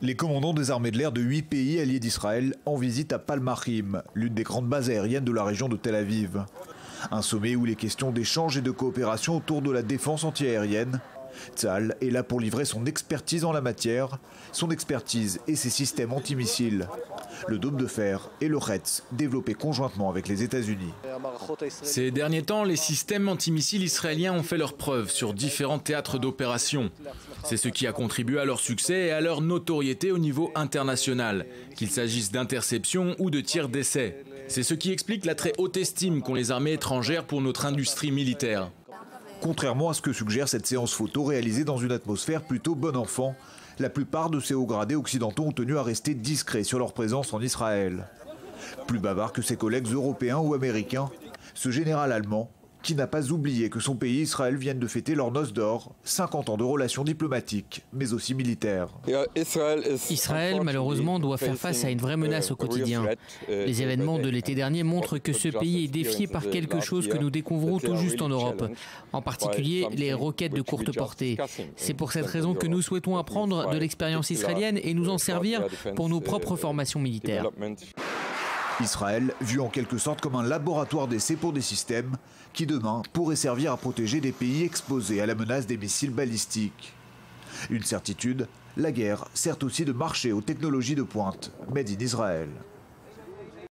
Les commandants des armées de l'air de 8 pays alliés d'Israël en visite à Palmachim, l'une des grandes bases aériennes de la région de Tel Aviv. Un sommet où les questions d'échange et de coopération autour de la défense antiaérienne. Tzahal est là pour livrer son expertise en la matière, son expertise et ses systèmes antimissiles. Le dôme de fer et le Retz, développés conjointement avec les États-Unis. Ces derniers temps, les systèmes antimissiles israéliens ont fait leurs preuves sur différents théâtres d'opération. C'est ce qui a contribué à leur succès et à leur notoriété au niveau international, qu'il s'agisse d'interception ou de tirs d'essai. C'est ce qui explique la très haute estime qu'ont les armées étrangères pour notre industrie militaire. Contrairement à ce que suggère cette séance photo réalisée dans une atmosphère plutôt bon enfant, la plupart de ces hauts gradés occidentaux ont tenu à rester discrets sur leur présence en Israël. Plus bavard que ses collègues européens ou américains, ce général allemand, qui n'a pas oublié que son pays Israël vienne de fêter leur noce d'or, 50 ans de relations diplomatiques, mais aussi militaires. Israël, malheureusement, doit faire face à une vraie menace au quotidien. Les événements de l'été dernier montrent que ce pays est défié par quelque chose que nous découvrons tout juste en Europe, en particulier les roquettes de courte portée. C'est pour cette raison que nous souhaitons apprendre de l'expérience israélienne et nous en servir pour nos propres formations militaires. Israël, vu en quelque sorte comme un laboratoire d'essai pour des systèmes qui demain pourraient servir à protéger des pays exposés à la menace des missiles balistiques. Une certitude, la guerre sert aussi de marché aux technologies de pointe, made in Israël.